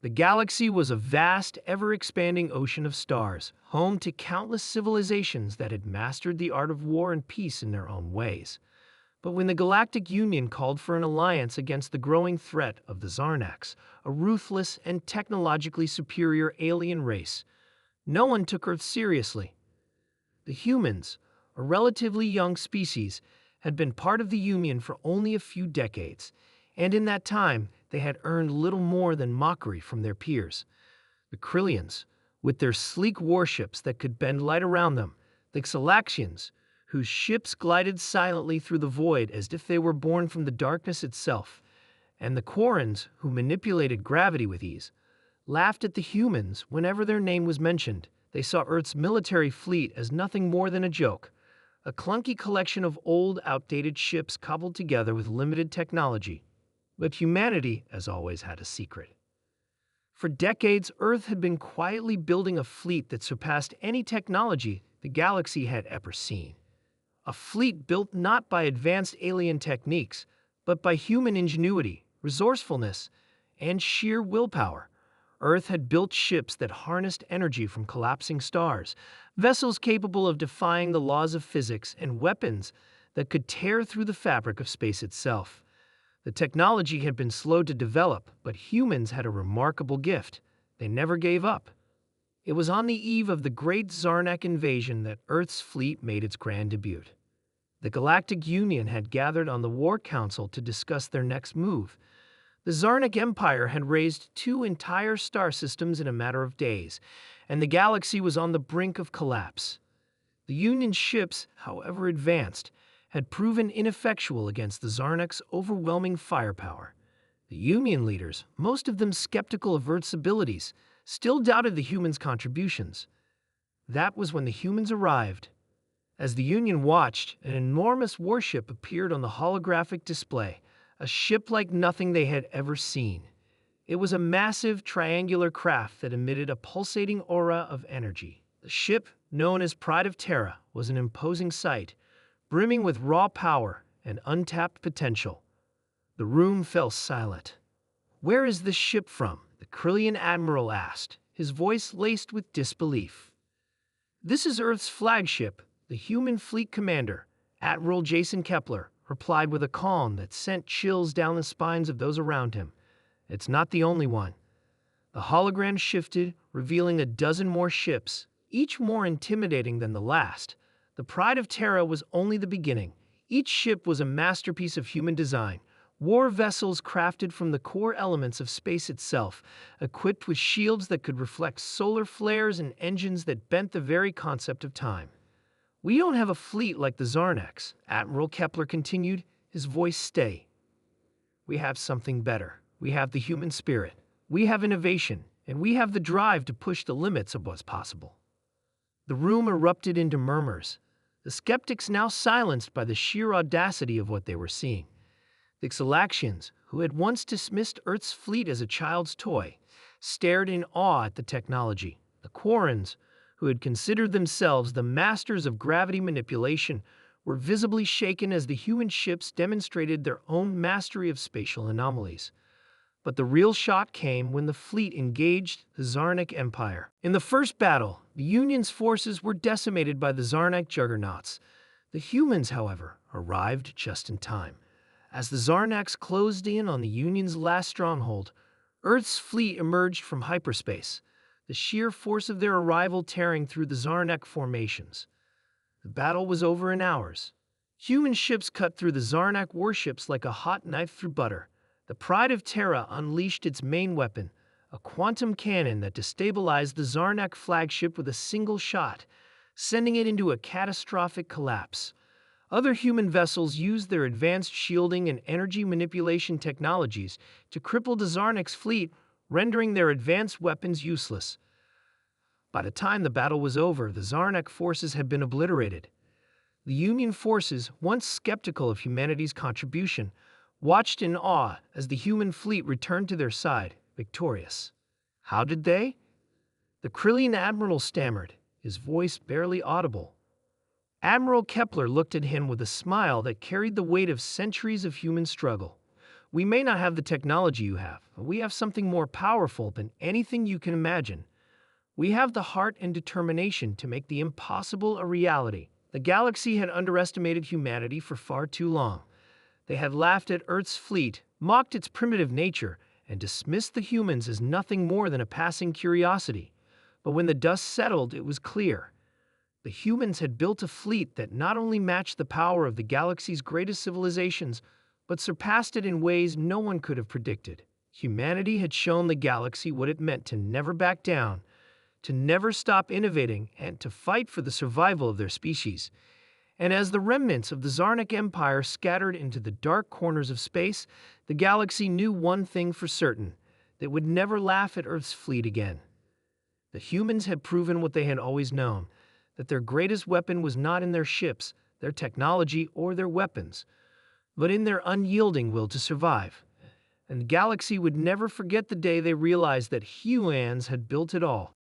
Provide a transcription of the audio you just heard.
The galaxy was a vast, ever-expanding ocean of stars, home to countless civilizations that had mastered the art of war and peace in their own ways. But when the Galactic Union called for an alliance against the growing threat of the Zarnax, a ruthless and technologically superior alien race, no one took Earth seriously. The humans, a relatively young species, had been part of the Union for only a few decades, and in that time they had earned little more than mockery from their peers. The Krillians, with their sleek warships that could bend light around them, the Xalaxians, whose ships glided silently through the void as if they were born from the darkness itself, and the Quarrens, who manipulated gravity with ease, laughed at the humans whenever their name was mentioned. They saw Earth's military fleet as nothing more than a joke, a clunky collection of old, outdated ships cobbled together with limited technology. But humanity, as always, had a secret. For decades, Earth had been quietly building a fleet that surpassed any technology the galaxy had ever seen. A fleet built not by advanced alien techniques, but by human ingenuity, resourcefulness, and sheer willpower. Earth had built ships that harnessed energy from collapsing stars, vessels capable of defying the laws of physics, and weapons that could tear through the fabric of space itself. The technology had been slow to develop, but humans had a remarkable gift. They never gave up. It was on the eve of the Great Zarnak invasion that Earth's fleet made its grand debut. The Galactic Union had gathered on the War Council to discuss their next move. The Zarnak Empire had raised 2 entire star systems in a matter of days, and the galaxy was on the brink of collapse. The Union's ships, however advanced, had proven ineffectual against the Zarnak's overwhelming firepower. The Union leaders, most of them skeptical of Earth's abilities, still doubted the humans' contributions. That was when the humans arrived. As the Union watched, an enormous warship appeared on the holographic display, a ship like nothing they had ever seen. It was a massive, triangular craft that emitted a pulsating aura of energy. The ship, known as Pride of Terra, was an imposing sight, brimming with raw power and untapped potential. The room fell silent. "Where is this ship from?" the Krillian admiral asked, his voice laced with disbelief. "This is Earth's flagship, the human fleet commander," Admiral Jason Kepler replied with a calm that sent chills down the spines of those around him. "It's not the only one." The hologram shifted, revealing a dozen more ships, each more intimidating than the last. The Pride of Terra was only the beginning. Each ship was a masterpiece of human design, war vessels crafted from the core elements of space itself, equipped with shields that could reflect solar flares and engines that bent the very concept of time. "We don't have a fleet like the Zarnax," Admiral Kepler continued, his voice steady. "We have something better. We have the human spirit. We have innovation, and we have the drive to push the limits of what's possible." The room erupted into murmurs, the skeptics now silenced by the sheer audacity of what they were seeing. The Xalaxians, who had once dismissed Earth's fleet as a child's toy, stared in awe at the technology. The Quarrens, who had considered themselves the masters of gravity manipulation, were visibly shaken as the human ships demonstrated their own mastery of spatial anomalies. But the real shock came when the fleet engaged the Zarnak Empire. In the first battle, the Union's forces were decimated by the Zarnak juggernauts. The humans, however, arrived just in time. As the Zarnax closed in on the Union's last stronghold, Earth's fleet emerged from hyperspace, the sheer force of their arrival tearing through the Zarnak formations. The battle was over in hours. Human ships cut through the Zarnak warships like a hot knife through butter. The Pride of Terra unleashed its main weapon, a quantum cannon that destabilized the Zarnak flagship with a single shot, sending it into a catastrophic collapse. Other human vessels used their advanced shielding and energy manipulation technologies to cripple the Zarnak's fleet, rendering their advanced weapons useless. By the time the battle was over, the Zarnak forces had been obliterated. The Union forces, once skeptical of humanity's contribution, watched in awe as the human fleet returned to their side, victorious. "How did they?" the Krillian admiral stammered, his voice barely audible. Admiral Kepler looked at him with a smile that carried the weight of centuries of human struggle. We may not have the technology you have, but we have something more powerful than anything you can imagine. We have the heart and determination to make the impossible a reality. The galaxy had underestimated humanity for far too long. They had laughed at Earth's fleet, mocked its primitive nature, and dismissed the humans as nothing more than a passing curiosity. But when the dust settled, it was clear. The humans had built a fleet that not only matched the power of the galaxy's greatest civilizations, but surpassed it in ways no one could have predicted. Humanity had shown the galaxy what it meant to never back down, to never stop innovating, and to fight for the survival of their species. And as the remnants of the Zarnik Empire scattered into the dark corners of space, the galaxy knew one thing for certain: they would never laugh at Earth's fleet again. The humans had proven what they had always known, that their greatest weapon was not in their ships, their technology, or their weapons, but in their unyielding will to survive. And the galaxy would never forget the day they realized that humans had built it all.